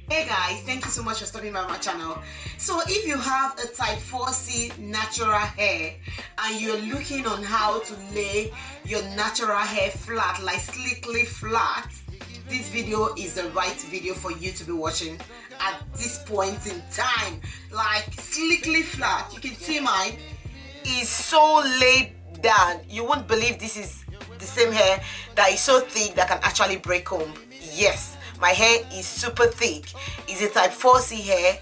Hey guys, thank you so much for stopping by my channel. So if you have a type 4C natural hair and you're looking on how to lay your natural hair flat, like slickly flat, this video is the right video for you to be watching at this point in time. Like slickly flat, you can see mine is so laid down. You won't believe this is the same hair that is so thick that can actually break comb. Yes, my hair is super thick. It's a type 4C hair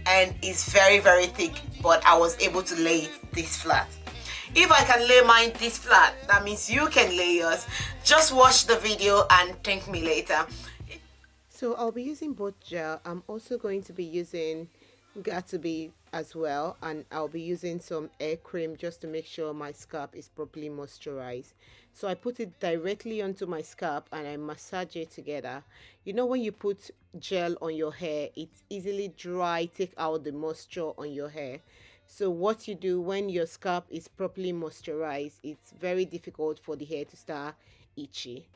and it's very thick, but I was able to lay it this flat. If I can lay mine this flat, that means you can lay yours. Just watch the video and thank me later. So I'll be using both gel. I'm also going to be using Gatsby as well, and I'll be using some hair cream just to make sure my scalp is properly moisturized. So I put it directly onto my scalp and I massage it together. You know, when you put gel on your hair, it's easily dry, take out the moisture on your hair. So what you do when your scalp is properly moisturized, it's very difficult for the hair to start itchy.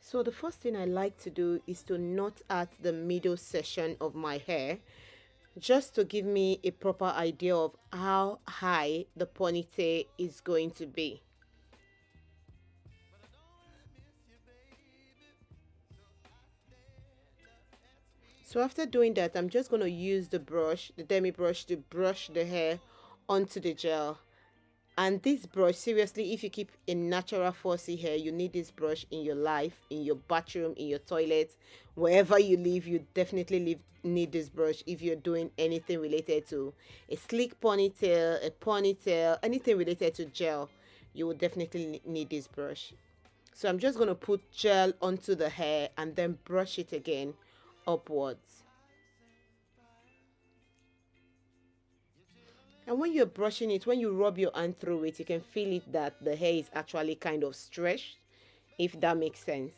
So the first thing I like to do is to knot at the middle section of my hair, just to give me a proper idea of how high the ponytail is going to be. So after doing that, I'm just going to use the brush, the demi brush, to brush the hair onto the gel. And this brush, seriously, if you keep a natural 4C hair, you need this brush in your life, in your bathroom, in your toilet, wherever you live, you definitely need this brush if you're doing anything related to a sleek ponytail, a ponytail, anything related to gel, you will definitely need this brush. So I'm just going to put gel onto the hair and then brush it again upwards. And when you're brushing it, when you rub your hand through it, you can feel it that the hair is actually kind of stretched, if that makes sense.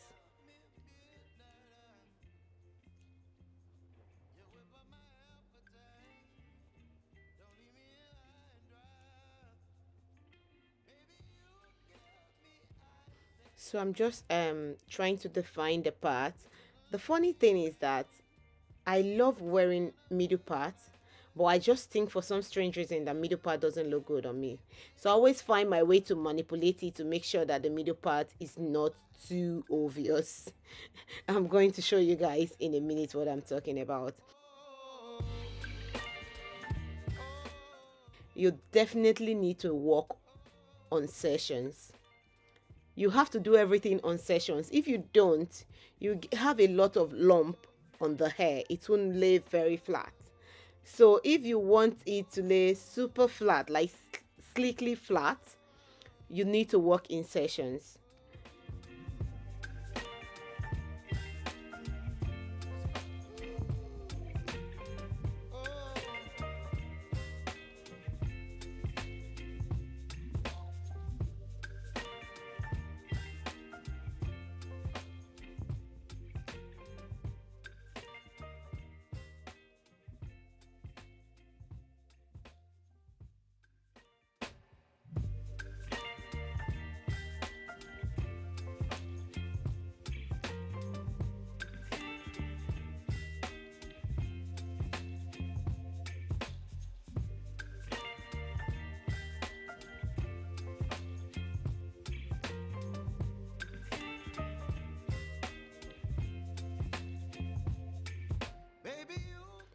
So I'm just trying to define the part. The funny thing is that I love wearing middle parts, but I just think for some strange reason the middle part doesn't look good on me. So I always find my way to manipulate it to make sure that the middle part is not too obvious. I'm going to show you guys in a minute what I'm talking about. You definitely need to work on sessions. You have to do everything on sessions. If you don't, you have a lot of lump on the hair. It won't lay very flat. So if you want it to lay super flat, like sleekly flat, you need to work in sessions.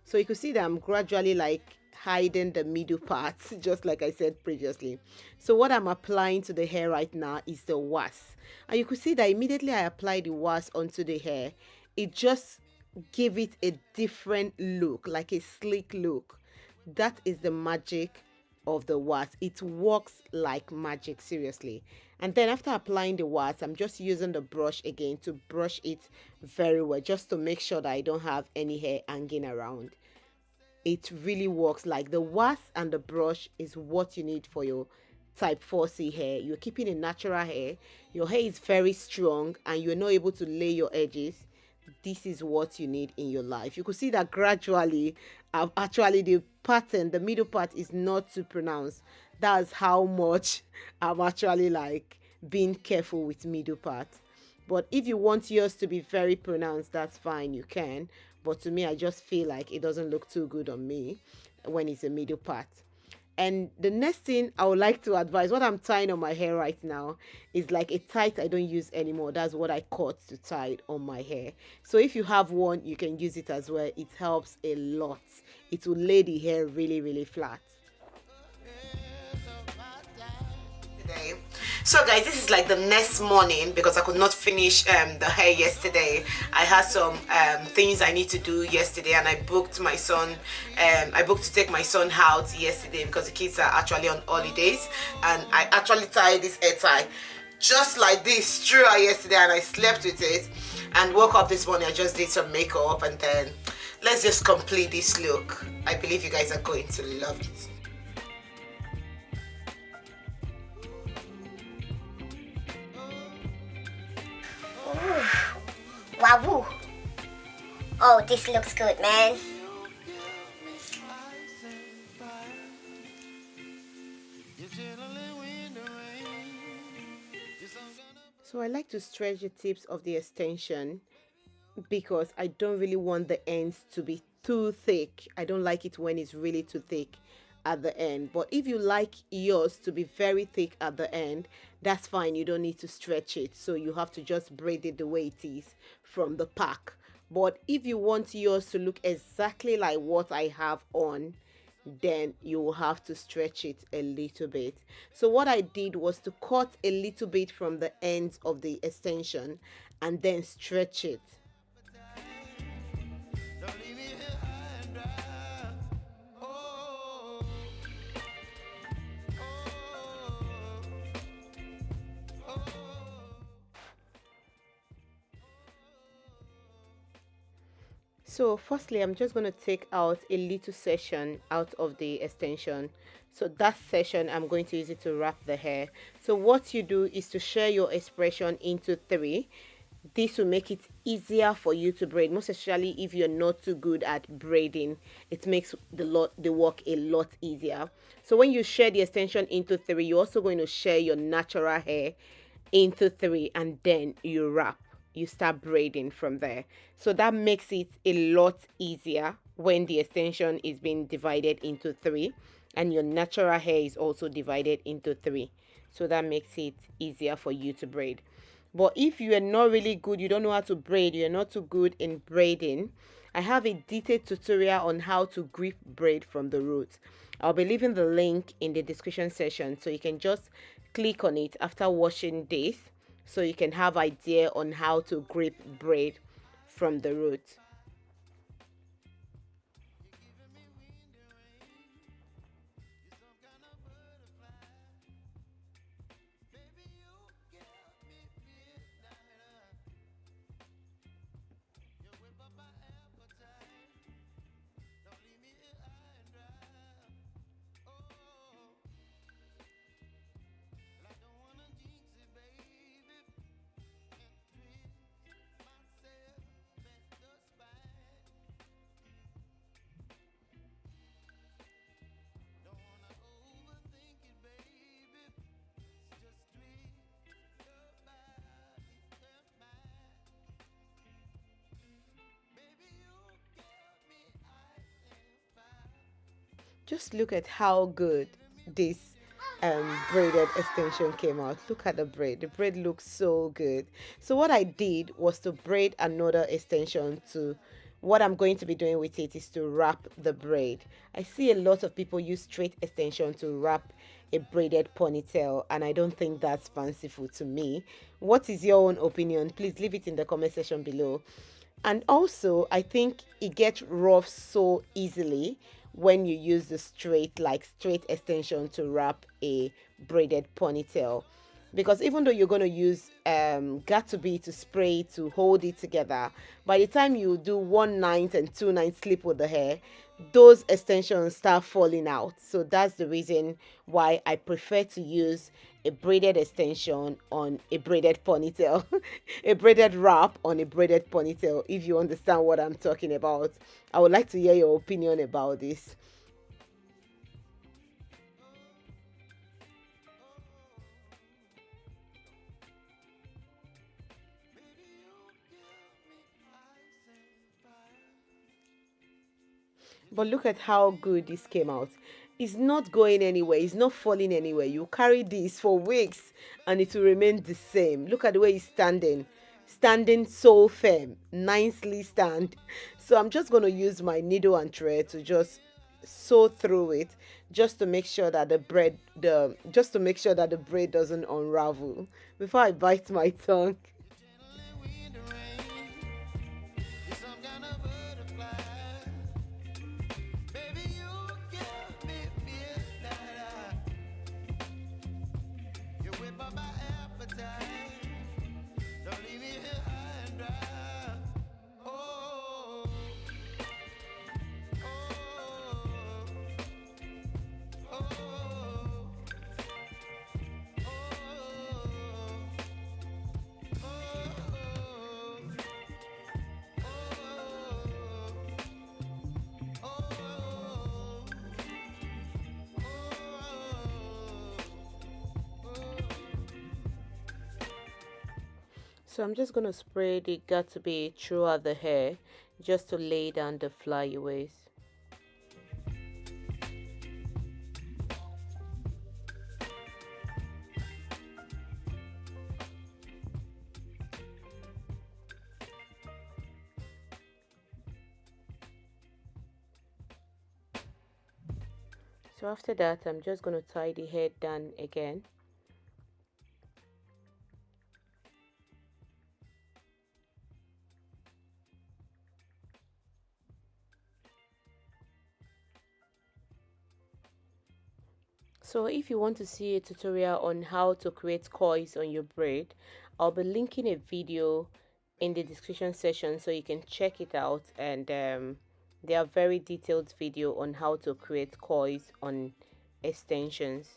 So you can see that I'm gradually like hiding the middle parts, just like I said previously. So what I'm applying to the hair right now is the wax. And you could see that immediately I applied the wax onto the hair, it just gave it a different look, like a sleek look. That is the magic of the wax. It works like magic, seriously. And then after applying the wax, I'm just using the brush again to brush it very well, just to make sure that I don't have any hair hanging around. It really works. Like the wax and the brush is what you need for your type 4C hair. You're keeping a natural hair, your hair is very strong, and you're not able to lay your edges. This is what you need in your life. You could see that gradually, actually the pattern, the middle part is not too pronounced. That's how much I'm actually like being careful with middle part. But if you want yours to be very pronounced, that's fine, you can. But to me, I just feel like it doesn't look too good on me when it's a middle part. And the next thing I would like to advise, what I'm tying on my hair right now is like a tie I don't use anymore. That's what I cut to tie it on my hair. So if you have one, you can use it as well. It helps a lot. It will lay the hair really, really flat. Today. So guys, this is like the next morning because I could not finish the hair yesterday. I had some things I need to do yesterday, and I booked my son. I booked to take my son out yesterday because the kids are actually on holidays, and I actually tied this hair tie just like this throughout yesterday, and I slept with it and woke up this morning. I just did some makeup, and then let's just complete this look. I believe you guys are going to love it. Wow. Oh, this looks good, man. So I like to stretch the tips of the extension because I don't really want the ends to be too thick. I don't like it when it's really too thick at the end. But if you like yours to be very thick at the end, that's fine. You don't need to stretch it. So you have to just braid it the way it is from the pack. But if you want yours to look exactly like what I have on, then you will have to stretch it a little bit. So what I did was to cut a little bit from the ends of the extension and then stretch it. So firstly, I'm just going to take out a little section out of the extension. So that section, I'm going to use it to wrap the hair. So what you do is to share your expression into 3. This will make it easier for you to braid, most especially if you're not too good at braiding. It makes the work a lot easier. So when you share the extension into 3, you're also going to share your natural hair into 3, and then you wrap. You start braiding from there. So that makes it a lot easier when the extension is being divided into 3 and your natural hair is also divided into 3. So that makes it easier for you to braid. But if you are not really good, you don't know how to braid, you're not too good in braiding, I have a detailed tutorial on how to grip braid from the root. I'll be leaving the link in the description section, so you can just click on it after watching this, so you can have idea on how to grip braid from the root. Just look at how good this braided extension came out. Look at the braid looks so good. So what I did was to braid another extension. To what I'm going to be doing with it is to wrap the braid. I see a lot of people use straight extension to wrap a braided ponytail, and I don't think that's fanciful to me. What is your own opinion? Please leave it in the comment section below. And also, I think it gets rough so easily when you use the straight extension to wrap a braided ponytail, because even though you're going to use got to be to spray to hold it together, by the time you do 1/9 and 2/9 slip with the hair, those extensions start falling out. So that's the reason why I prefer to use a braided extension on a braided ponytail, a braided wrap on a braided ponytail, if you understand what I'm talking about. I would like to hear your opinion about this. But look at how good this came out. It's not going anywhere. It's not falling anywhere. You carry this for weeks and it will remain the same. Look at the way it's standing. Standing so firm. Nicely stand. So I'm just going to use my needle and thread to just sew through it, just to make sure that the braid doesn't unravel before I bite my tongue. So I'm just going to spray the got to be throughout the hair just to lay down the flyaways. So after that, I'm just going to tie the hair down again. So if you want to see a tutorial on how to create coils on your braid, I'll be linking a video in the description section so you can check it out, and there are very detailed video on how to create coils on extensions.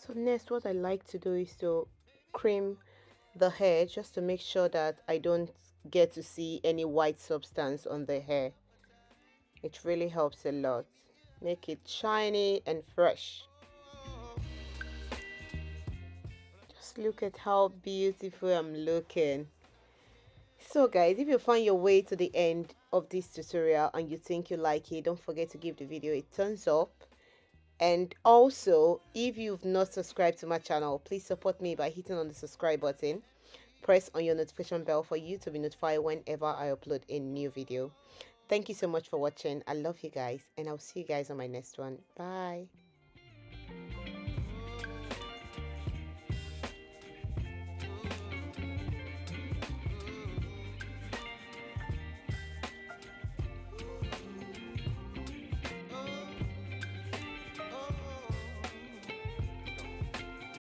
So next, what I like to do is to cream the hair just to make sure that I don't get to see any white substance on the hair. It really helps a lot. Make it shiny and fresh. Just look at how beautiful I'm looking. So guys, if you find your way to the end of this tutorial and you think you like it, don't forget to give the video a thumbs up. And also, if you've not subscribed to my channel, please support me by hitting on the subscribe button. Press on your notification bell for you to be notified whenever I upload a new video. Thank you so much for watching. I love you guys, and I'll see you guys on my next one. Bye.